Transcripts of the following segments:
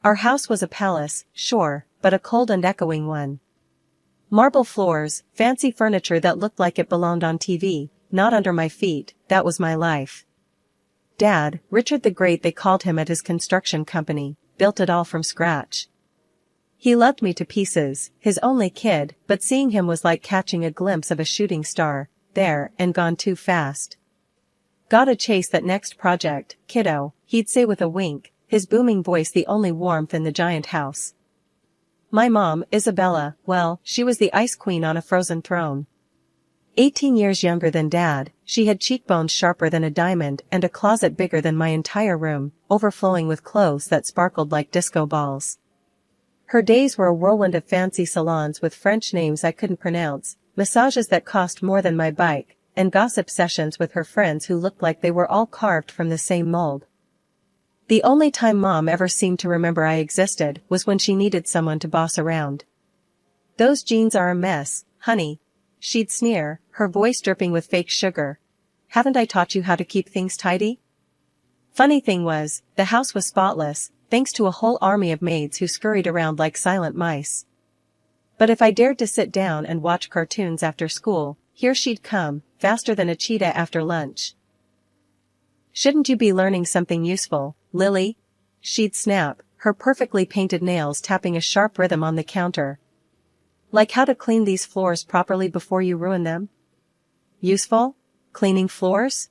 Our house was a palace, sure, but a cold and echoing one. Marble floors, fancy furniture that looked like it belonged on TV, not under my feet, that was my life. Dad, Richard the Great they called him at his construction company, built it all from scratch. He loved me to pieces, his only kid, but seeing him was like catching a glimpse of a shooting star, there and gone too fast. Gotta chase that next project, kiddo, he'd say with a wink, his booming voice the only warmth in the giant house. My mom, Isabella, well, she was the ice queen on a frozen throne. 18 years younger than Dad, she had cheekbones sharper than a diamond and a closet bigger than my entire room, overflowing with clothes that sparkled like disco balls. Her days were a whirlwind of fancy salons with French names I couldn't pronounce, massages that cost more than my bike, and gossip sessions with her friends who looked like they were all carved from the same mold. The only time Mom ever seemed to remember I existed was when she needed someone to boss around. "Those jeans are a mess, honey," she'd sneer, her voice dripping with fake sugar. "Haven't I taught you how to keep things tidy?" Funny thing was, the house was spotless, thanks to a whole army of maids who scurried around like silent mice. But if I dared to sit down and watch cartoons after school, here she'd come, faster than a cheetah after lunch. "Shouldn't you be learning something useful, Lily?" she'd snap, her perfectly painted nails tapping a sharp rhythm on the counter. "Like how to clean these floors properly before you ruin them?" Useful? Cleaning floors?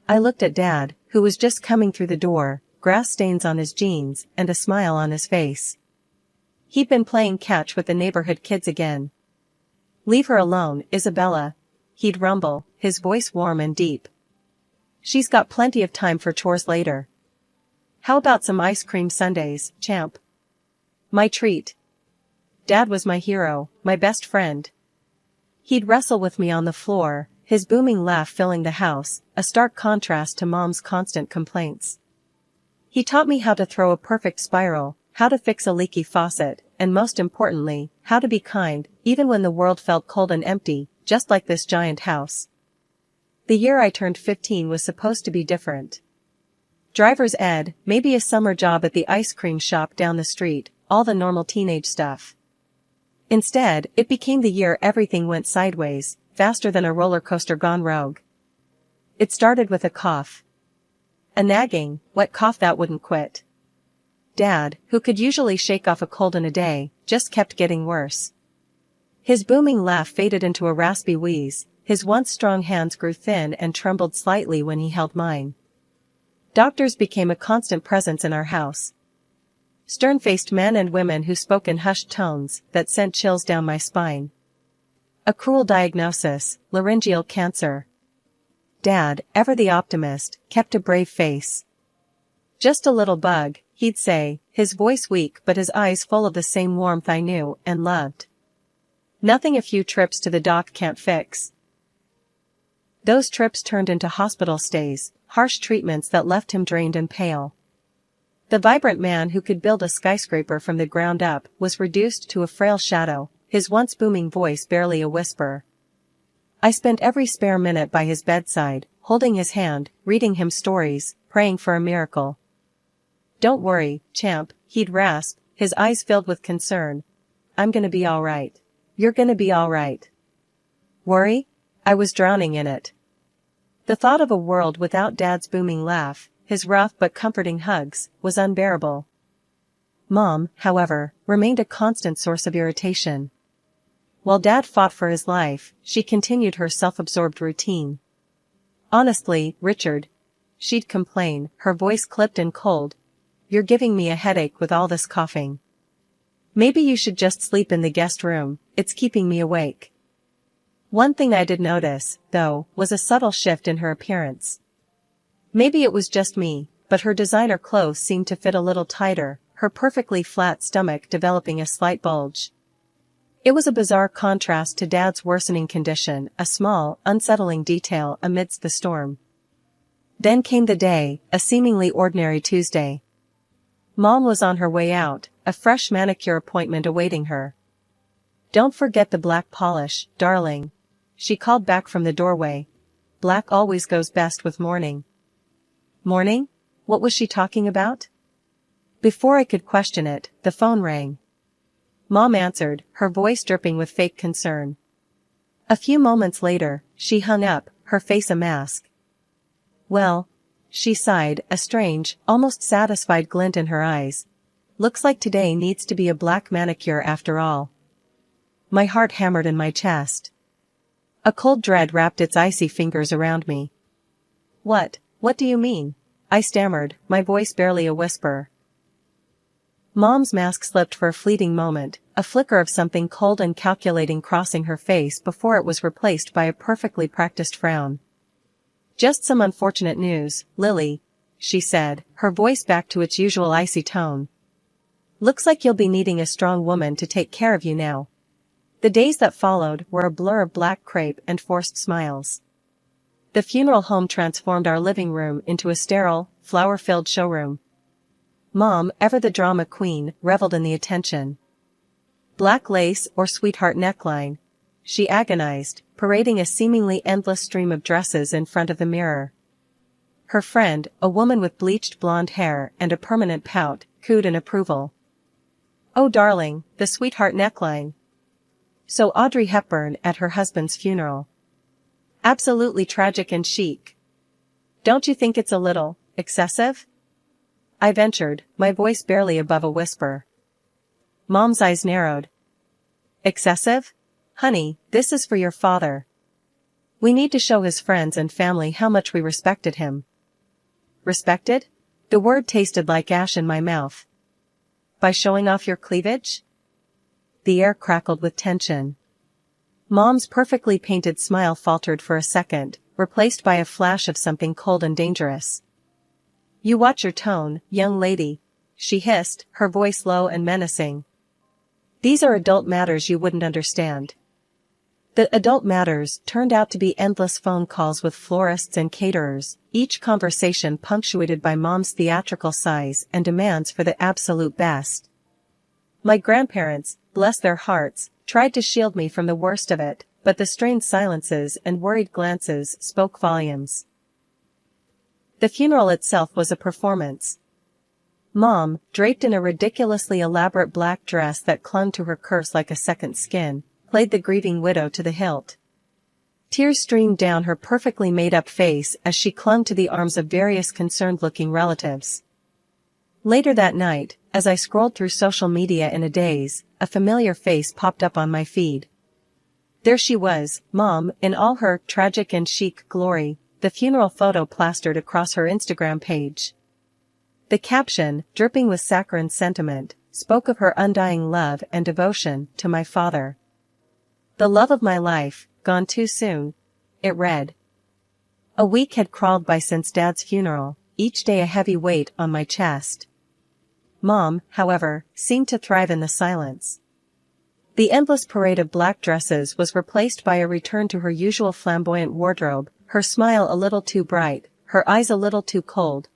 I looked at Dad, who was just coming through the door, grass stains on his jeans and a smile on his face. He'd been playing catch with the neighborhood kids again. "Leave her alone, Isabella," he'd rumble, his voice warm and deep. "She's got plenty of time for chores later. How about some ice cream sundaes, champ?" My treat. Dad was my hero, my best friend. He'd wrestle with me on the floor, his booming laugh filling the house, a stark contrast to Mom's constant complaints. He taught me how to throw a perfect spiral, how to fix a leaky faucet, and most importantly, how to be kind, even when the world felt cold and empty, just like this giant house. The year I turned 15 was supposed to be different. Driver's ed, maybe a summer job at the ice cream shop down the street, all the normal teenage stuff. Instead, it became the year everything went sideways, faster than a roller coaster gone rogue. It started with a cough. A nagging, wet cough that wouldn't quit. Dad, who could usually shake off a cold in a day, just kept getting worse. His booming laugh faded into a raspy wheeze, his once strong hands grew thin and trembled slightly when he held mine. Doctors became a constant presence in our house. Stern-faced men and women who spoke in hushed tones that sent chills down my spine. A cruel diagnosis, laryngeal cancer. Dad, ever the optimist, kept a brave face. "Just a little bug," he'd say, his voice weak but his eyes full of the same warmth I knew and loved. "Nothing a few trips to the doc can't fix." Those trips turned into hospital stays, harsh treatments that left him drained and pale. The vibrant man who could build a skyscraper from the ground up was reduced to a frail shadow, his once booming voice barely a whisper. I spent every spare minute by his bedside, holding his hand, reading him stories, praying for a miracle. "Don't worry, champ," he'd rasp, his eyes filled with concern. "I'm gonna be all right. You're gonna be all right." Worry? I was drowning in it. The thought of a world without Dad's booming laugh, his rough but comforting hugs, was unbearable. Mom, however, remained a constant source of irritation. While Dad fought for his life, she continued her self-absorbed routine. "Honestly, Richard," she'd complain, her voice clipped and cold, "you're giving me a headache with all this coughing. Maybe you should just sleep in the guest room, it's keeping me awake." One thing I did notice, though, was a subtle shift in her appearance. Maybe it was just me, but her designer clothes seemed to fit a little tighter, her perfectly flat stomach developing a slight bulge. It was a bizarre contrast to Dad's worsening condition, a small, unsettling detail amidst the storm. Then came the day, a seemingly ordinary Tuesday. Mom was on her way out, a fresh manicure appointment awaiting her. "Don't forget the black polish, darling," she called back from the doorway. "Black always goes best with mourning." Mourning? What was she talking about? Before I could question it, the phone rang. Mom answered, her voice dripping with fake concern. A few moments later, she hung up, her face a mask. "Well," she sighed, a strange, almost satisfied glint in her eyes. "Looks like today needs to be a black manicure after all." My heart hammered in my chest. A cold dread wrapped its icy fingers around me. What do you mean?" I stammered, my voice barely a whisper. Mom's mask slipped for a fleeting moment, a flicker of something cold and calculating crossing her face before it was replaced by a perfectly practiced frown. "Just some unfortunate news, Lily," she said, her voice back to its usual icy tone. "Looks like you'll be needing a strong woman to take care of you now." The days that followed were a blur of black crepe and forced smiles. The funeral home transformed our living room into a sterile, flower-filled showroom. Mom, ever the drama queen, reveled in the attention. "Black lace or sweetheart neckline?" she agonized, parading a seemingly endless stream of dresses in front of the mirror. Her friend, a woman with bleached blonde hair and a permanent pout, cooed in approval. "Oh darling, the sweetheart neckline. So Audrey Hepburn at her husband's funeral. Absolutely tragic and chic. Don't you think it's a little excessive?" I ventured, my voice barely above a whisper. Mom's eyes narrowed. "Excessive? Honey, this is for your father. We need to show his friends and family how much we respected him." Respected? The word tasted like ash in my mouth. "By showing off your cleavage?" The air crackled with tension. Mom's perfectly painted smile faltered for a second, replaced by a flash of something cold and dangerous. "You watch your tone, young lady," she hissed, her voice low and menacing. "These are adult matters you wouldn't understand." The adult matters turned out to be endless phone calls with florists and caterers, each conversation punctuated by Mom's theatrical sighs and demands for the absolute best. My grandparents, bless their hearts, tried to shield me from the worst of it, but the strained silences and worried glances spoke volumes. The funeral itself was a performance. Mom, draped in a ridiculously elaborate black dress that clung to her curse like a second skin, played the grieving widow to the hilt. Tears streamed down her perfectly made-up face as she clung to the arms of various concerned-looking relatives. Later that night, as I scrolled through social media in a daze, a familiar face popped up on my feed. There she was, Mom, in all her tragic and chic glory, the funeral photo plastered across her Instagram page. The caption, dripping with saccharine sentiment, spoke of her undying love and devotion to my father. "The love of my life, gone too soon," it read. A week had crawled by since Dad's funeral, each day a heavy weight on my chest. Mom, however, seemed to thrive in the silence. The endless parade of black dresses was replaced by a return to her usual flamboyant wardrobe, her smile a little too bright, her eyes a little too cold.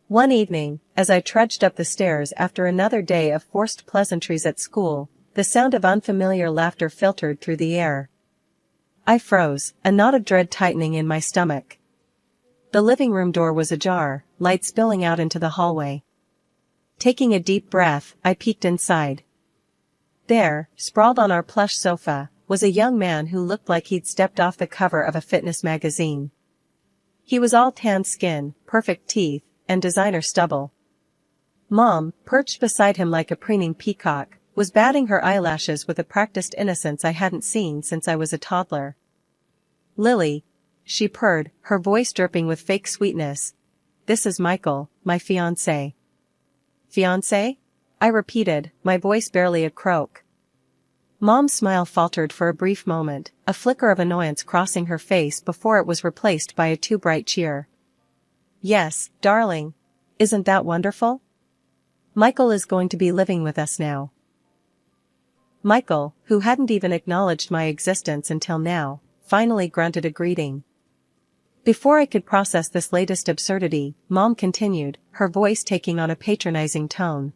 One evening, as I trudged up the stairs after another day of forced pleasantries at school, the sound of unfamiliar laughter filtered through the air. I froze, a knot of dread tightening in my stomach. The living room door was ajar, light spilling out into the hallway. Taking a deep breath, I peeked inside. There, sprawled on our plush sofa, was a young man who looked like he'd stepped off the cover of a fitness magazine. He was all tan skin, perfect teeth, and designer stubble. Mom, perched beside him like a preening peacock, was batting her eyelashes with a practiced innocence I hadn't seen since I was a toddler. "Lily," she purred, her voice dripping with fake sweetness. "This is Michael, my fiancé." "Fiancé?" I repeated, my voice barely a croak. Mom's smile faltered for a brief moment, a flicker of annoyance crossing her face before it was replaced by a too bright cheer. "Yes, darling. Isn't that wonderful? Michael is going to be living with us now." Michael, who hadn't even acknowledged my existence until now, finally grunted a greeting. Before I could process this latest absurdity, Mom continued, her voice taking on a patronizing tone.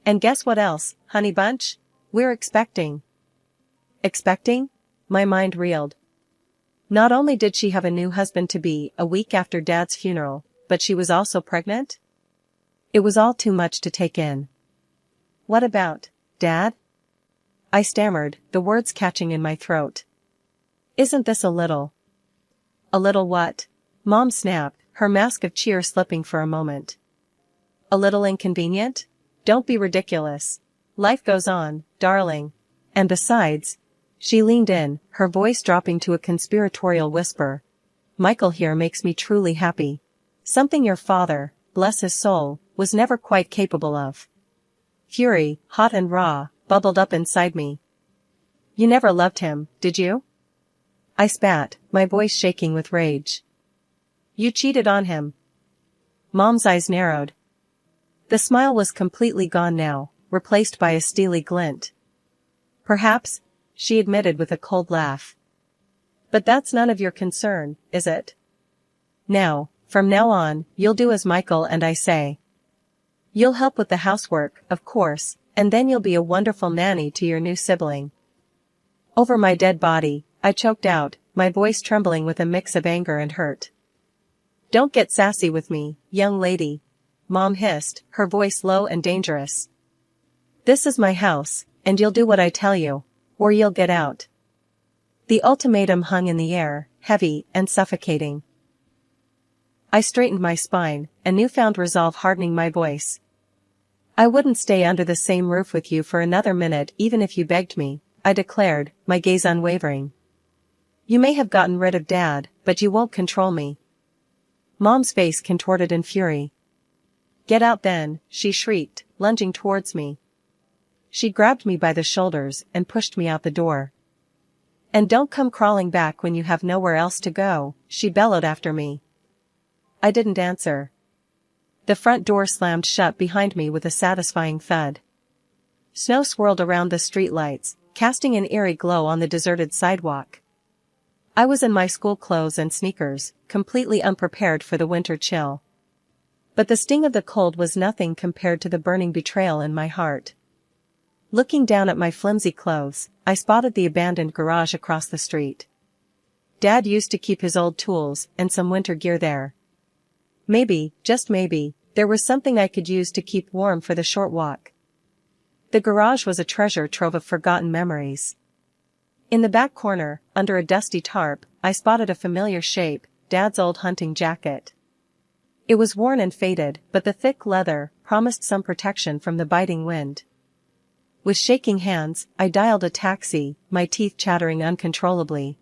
"And guess what else, honey bunch? We're expecting." Expecting? My mind reeled. Not only did she have a new husband-to-be a week after Dad's funeral, but she was also pregnant? It was all too much to take in. What about, Dad? I stammered, the words catching in my throat. Isn't this a little? A little what? Mom snapped, her mask of cheer slipping for a moment. A little inconvenient? Don't be ridiculous. Life goes on, darling. And besides, she leaned in, her voice dropping to a conspiratorial whisper. Michael here makes me truly happy. Something your father, bless his soul, was never quite capable of. Fury, hot and raw, bubbled up inside me. You never loved him, did you? I spat, my voice shaking with rage. You cheated on him. Mom's eyes narrowed. The smile was completely gone now, replaced by a steely glint. Perhaps, she admitted with a cold laugh. But that's none of your concern, is it? Now, from now on, you'll do as Michael and I say. You'll help with the housework, of course, and then you'll be a wonderful nanny to your new sibling. Over my dead body, I choked out, my voice trembling with a mix of anger and hurt. Don't get sassy with me, young lady, Mom hissed, her voice low and dangerous. This is my house, and you'll do what I tell you, or you'll get out. The ultimatum hung in the air, heavy and suffocating. I straightened my spine, a newfound resolve hardening my voice. I wouldn't stay under the same roof with you for another minute even if you begged me, I declared, my gaze unwavering. You may have gotten rid of Dad, but you won't control me. Mom's face contorted in fury. Get out then, she shrieked, lunging towards me. She grabbed me by the shoulders and pushed me out the door. And don't come crawling back when you have nowhere else to go, she bellowed after me. I didn't answer. The front door slammed shut behind me with a satisfying thud. Snow swirled around the streetlights, casting an eerie glow on the deserted sidewalk. I was in my school clothes and sneakers, completely unprepared for the winter chill. But the sting of the cold was nothing compared to the burning betrayal in my heart. Looking down at my flimsy clothes, I spotted the abandoned garage across the street. Dad used to keep his old tools and some winter gear there. Maybe, just maybe, there was something I could use to keep warm for the short walk. The garage was a treasure trove of forgotten memories. In the back corner, under a dusty tarp, I spotted a familiar shape, Dad's old hunting jacket. It was worn and faded, but the thick leather promised some protection from the biting wind. With shaking hands, I dialed a taxi, my teeth chattering uncontrollably.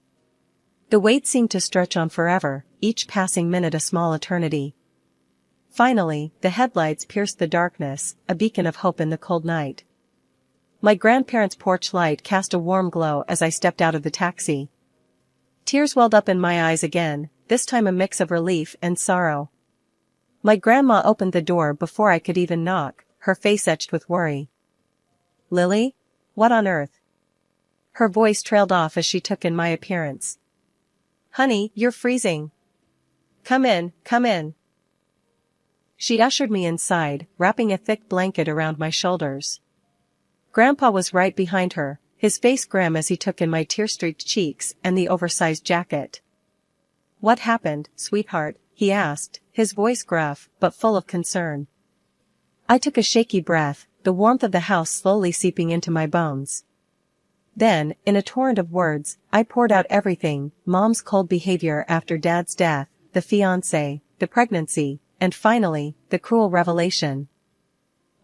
The wait seemed to stretch on forever, each passing minute a small eternity. Finally, the headlights pierced the darkness, a beacon of hope in the cold night. My grandparents' porch light cast a warm glow as I stepped out of the taxi. Tears welled up in my eyes again, this time a mix of relief and sorrow. My grandma opened the door before I could even knock, her face etched with worry. Lily? What on earth? Her voice trailed off as she took in my appearance. Honey, you're freezing. Come in, come in. She ushered me inside, wrapping a thick blanket around my shoulders. Grandpa was right behind her, his face grim as he took in my tear-streaked cheeks and the oversized jacket. What happened, sweetheart? He asked, his voice gruff, but full of concern. I took a shaky breath, the warmth of the house slowly seeping into my bones. Then, in a torrent of words, I poured out everything, Mom's cold behavior after Dad's death, the fiancé, the pregnancy, and finally, the cruel revelation.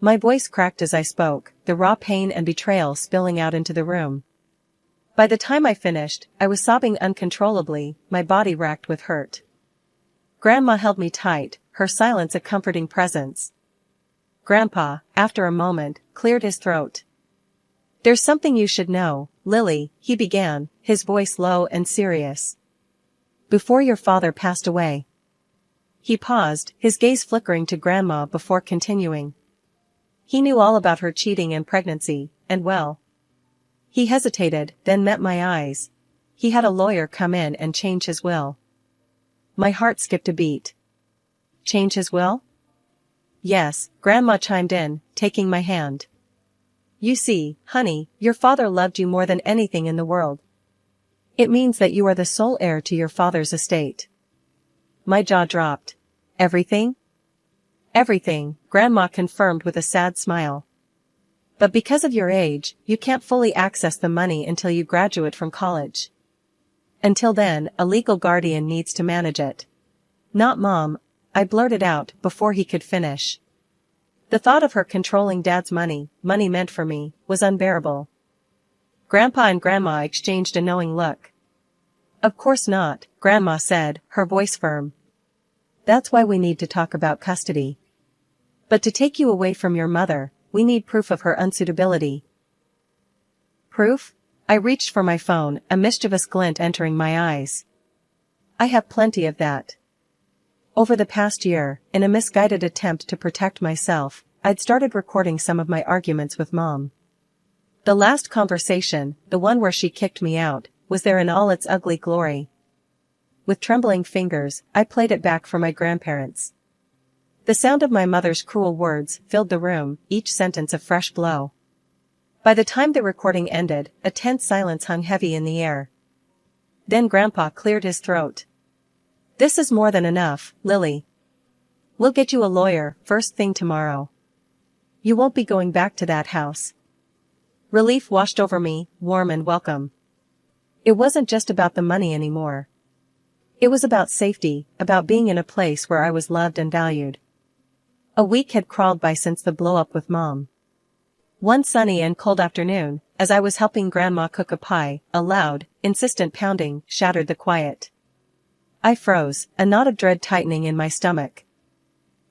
My voice cracked as I spoke, the raw pain and betrayal spilling out into the room. By the time I finished, I was sobbing uncontrollably, my body racked with hurt. Grandma held me tight, her silence a comforting presence. Grandpa, after a moment, cleared his throat. There's something you should know, Lily, he began, his voice low and serious. Before your father passed away. He paused, his gaze flickering to Grandma before continuing. He knew all about her cheating and pregnancy, and well. He hesitated, then met my eyes. He had a lawyer come in and change his will. My heart skipped a beat. Change his will? Yes, Grandma chimed in, taking my hand. You see, honey, your father loved you more than anything in the world. It means that you are the sole heir to your father's estate. My jaw dropped. Everything? Everything, Grandma confirmed with a sad smile. But because of your age, you can't fully access the money until you graduate from college. Until then, a legal guardian needs to manage it. Not Mom, I blurted out before he could finish. The thought of her controlling Dad's money meant for me, was unbearable. Grandpa and Grandma exchanged a knowing look. Of course not, Grandma said, her voice firm. That's why we need to talk about custody. But to take you away from your mother, we need proof of her unsuitability. Proof? I reached for my phone, a mischievous glint entering my eyes. I have plenty of that. Over the past year, in a misguided attempt to protect myself, I'd started recording some of my arguments with Mom. The last conversation, the one where she kicked me out, was there in all its ugly glory. With trembling fingers, I played it back for my grandparents. The sound of my mother's cruel words filled the room, each sentence a fresh blow. By the time the recording ended, a tense silence hung heavy in the air. Then Grandpa cleared his throat. This is more than enough, Lily. We'll get you a lawyer, first thing tomorrow. You won't be going back to that house. Relief washed over me, warm and welcome. It wasn't just about the money anymore. It was about safety, about being in a place where I was loved and valued. A week had crawled by since the blow-up with Mom. One sunny and cold afternoon, as I was helping Grandma cook a pie, a loud, insistent pounding shattered the quiet. I froze, a knot of dread tightening in my stomach.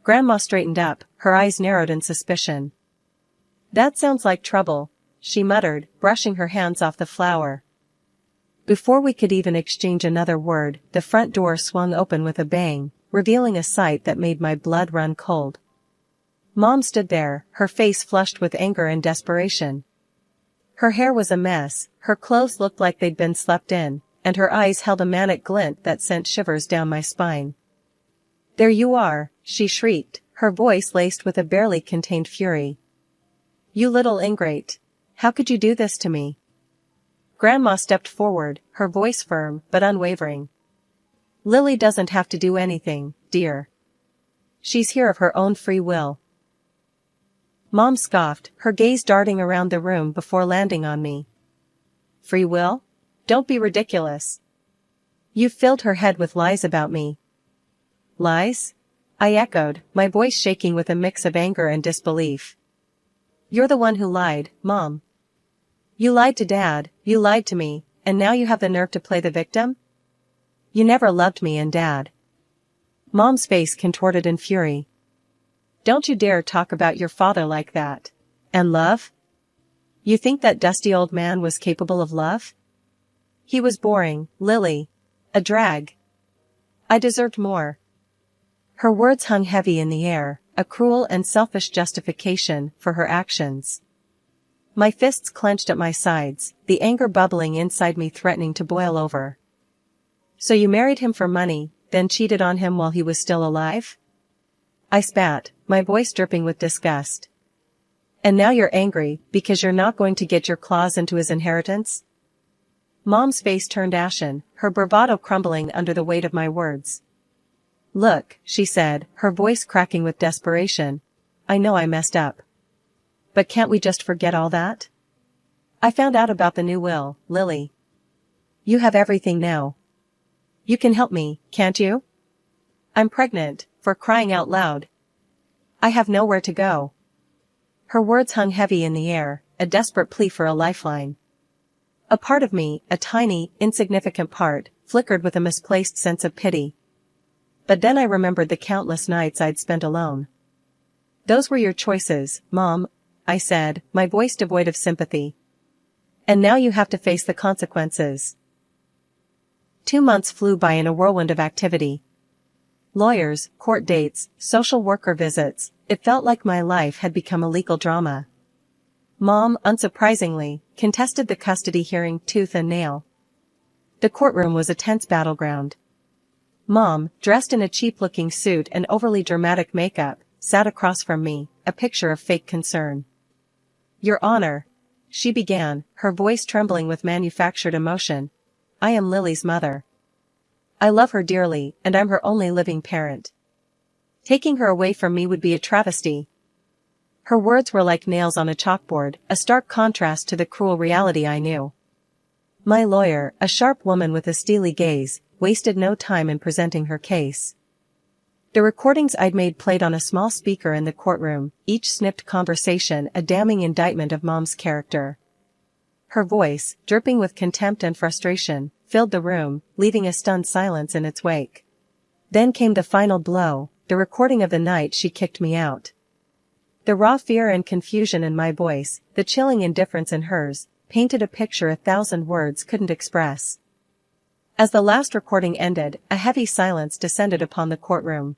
Grandma straightened up, her eyes narrowed in suspicion. That sounds like trouble, she muttered, brushing her hands off the flour. Before we could even exchange another word, the front door swung open with a bang, revealing a sight that made my blood run cold. Mom stood there, her face flushed with anger and desperation. Her hair was a mess, her clothes looked like they'd been slept in, and her eyes held a manic glint that sent shivers down my spine. There you are, she shrieked, her voice laced with a barely contained fury. You little ingrate. How could you do this to me? Grandma stepped forward, her voice firm but unwavering. Lily doesn't have to do anything, dear. She's here of her own free will. Mom scoffed, her gaze darting around the room before landing on me. Free will? Don't be ridiculous. You've filled her head with lies about me. Lies? I echoed, my voice shaking with a mix of anger and disbelief. You're the one who lied, Mom. You lied to Dad, you lied to me, and now you have the nerve to play the victim? You never loved me and Dad. Mom's face contorted in fury. Don't you dare talk about your father like that. And love? You think that dusty old man was capable of love? He was boring, Lily. A drag. I deserved more. Her words hung heavy in the air, a cruel and selfish justification for her actions. My fists clenched at my sides, the anger bubbling inside me threatening to boil over. So you married him for money, then cheated on him while he was still alive? I spat, my voice dripping with disgust. And now you're angry because you're not going to get your claws into his inheritance? Mom's face turned ashen, her bravado crumbling under the weight of my words. Look, she said, her voice cracking with desperation. I know I messed up. But can't we just forget all that? I found out about the new will, Lily. You have everything now. You can help me, can't you? I'm pregnant, for crying out loud. I have nowhere to go. Her words hung heavy in the air, a desperate plea for a lifeline. A part of me, a tiny, insignificant part, flickered with a misplaced sense of pity. But then I remembered the countless nights I'd spent alone. Those were your choices, Mom, I said, my voice devoid of sympathy. And now you have to face the consequences. 2 months flew by in a whirlwind of activity. Lawyers, court dates, social worker visits, it felt like my life had become a legal drama. Mom, unsurprisingly, contested the custody hearing tooth and nail. The courtroom was a tense battleground. Mom, dressed in a cheap-looking suit and overly dramatic makeup, sat across from me, a picture of fake concern. Your Honor, she began, her voice trembling with manufactured emotion. I am Lily's mother. I love her dearly, and I'm her only living parent. Taking her away from me would be a travesty. Her words were like nails on a chalkboard, a stark contrast to the cruel reality I knew. My lawyer, a sharp woman with a steely gaze, wasted no time in presenting her case. The recordings I'd made played on a small speaker in the courtroom, each snipped conversation a damning indictment of Mom's character. Her voice, dripping with contempt and frustration, filled the room, leaving a stunned silence in its wake. Then came the final blow, the recording of the night she kicked me out. The raw fear and confusion in my voice, the chilling indifference in hers, painted a picture 1,000 words couldn't express. As the last recording ended, a heavy silence descended upon the courtroom.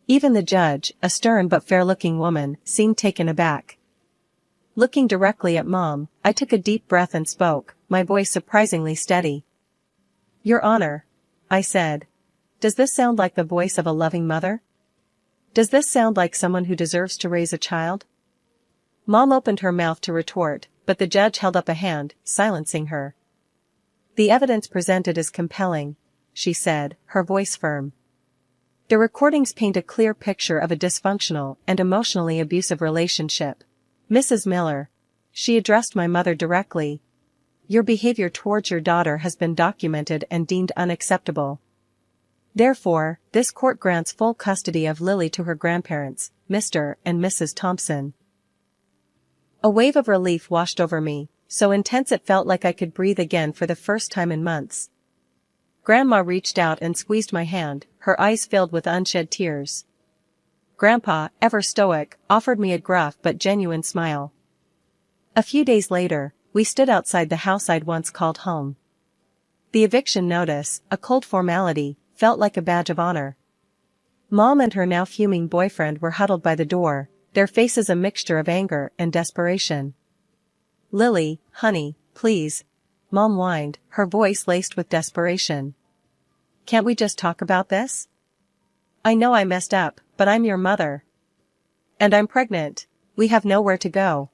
Even the judge, a stern but fair-looking woman, seemed taken aback. Looking directly at Mom, I took a deep breath and spoke, my voice surprisingly steady. "Your Honor," I said. "Does this sound like the voice of a loving mother? Does this sound like someone who deserves to raise a child?" Mom opened her mouth to retort, but the judge held up a hand, silencing her. "The evidence presented is compelling," she said, her voice firm. "The recordings paint a clear picture of a dysfunctional and emotionally abusive relationship. Mrs. Miller," she addressed my mother directly, "your behavior towards your daughter has been documented and deemed unacceptable. Therefore, this court grants full custody of Lily to her grandparents, Mr. and Mrs. Thompson." A wave of relief washed over me, so intense it felt like I could breathe again for the first time in months. Grandma reached out and squeezed my hand, her eyes filled with unshed tears. Grandpa, ever stoic, offered me a gruff but genuine smile. A few days later, we stood outside the house I'd once called home. The eviction notice, a cold formality, felt like a badge of honor. Mom and her now fuming boyfriend were huddled by the door, their faces a mixture of anger and desperation. "Lily, honey, please," Mom whined, her voice laced with desperation. "Can't we just talk about this? I know I messed up, but I'm your mother. And I'm pregnant. We have nowhere to go."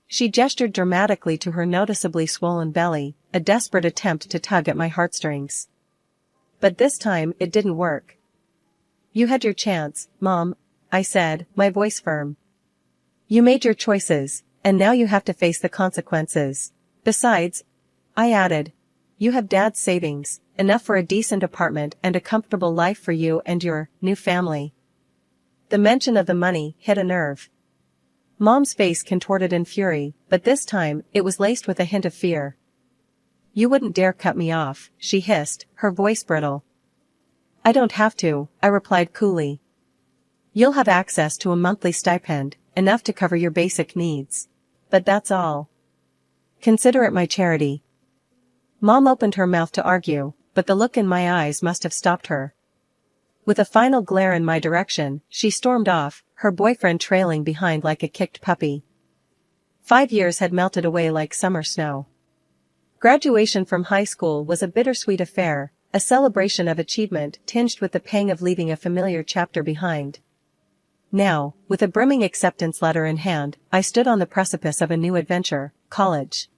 She gestured dramatically to her noticeably swollen belly, a desperate attempt to tug at my heartstrings. But this time it didn't work. "You had your chance, Mom," I said, my voice firm. "You made your choices, and now you have to face the consequences. Besides," I added, "you have Dad's savings, enough for a decent apartment and a comfortable life for you and your new family." The mention of the money hit a nerve. Mom's face contorted in fury, but this time it was laced with a hint of fear. "You wouldn't dare cut me off," she hissed, her voice brittle. "I don't have to," I replied coolly. "You'll have access to a monthly stipend, enough to cover your basic needs. But that's all. Consider it my charity." Mom opened her mouth to argue, but the look in my eyes must have stopped her. With a final glare in my direction, she stormed off, her boyfriend trailing behind like a kicked puppy. 5 years had melted away like summer snow. Graduation from high school was a bittersweet affair, a celebration of achievement tinged with the pang of leaving a familiar chapter behind. Now, with a brimming acceptance letter in hand, I stood on the precipice of a new adventure, college.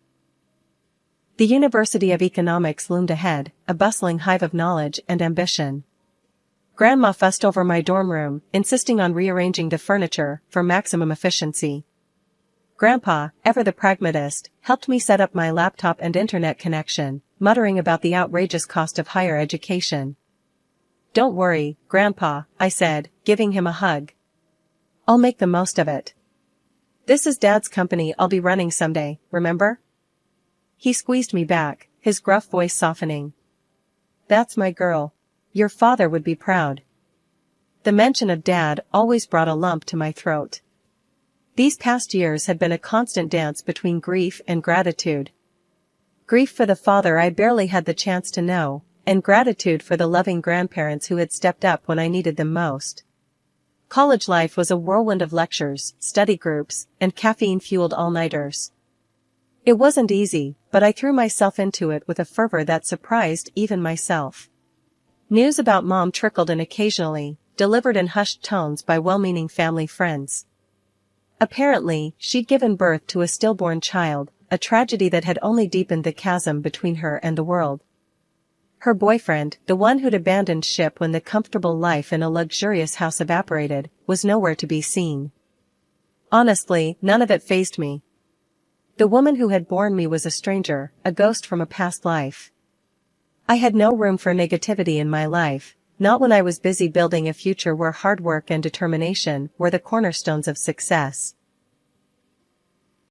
The University of Economics loomed ahead, a bustling hive of knowledge and ambition. Grandma fussed over my dorm room, insisting on rearranging the furniture for maximum efficiency. Grandpa, ever the pragmatist, helped me set up my laptop and internet connection, muttering about the outrageous cost of higher education. "Don't worry, Grandpa," I said, giving him a hug. "I'll make the most of it. This is Dad's company I'll be running someday, remember?" He squeezed me back, his gruff voice softening. "That's my girl. Your father would be proud." The mention of Dad always brought a lump to my throat. These past years had been a constant dance between grief and gratitude. Grief for the father I barely had the chance to know, and gratitude for the loving grandparents who had stepped up when I needed them most. College life was a whirlwind of lectures, study groups, and caffeine-fueled all-nighters. It wasn't easy, but I threw myself into it with a fervor that surprised even myself. News about Mom trickled in occasionally, delivered in hushed tones by well-meaning family friends. Apparently, she'd given birth to a stillborn child, a tragedy that had only deepened the chasm between her and the world. Her boyfriend, the one who'd abandoned ship when the comfortable life in a luxurious house evaporated, was nowhere to be seen. Honestly, none of it fazed me. The woman who had borne me was a stranger, a ghost from a past life. I had no room for negativity in my life, not when I was busy building a future where hard work and determination were the cornerstones of success.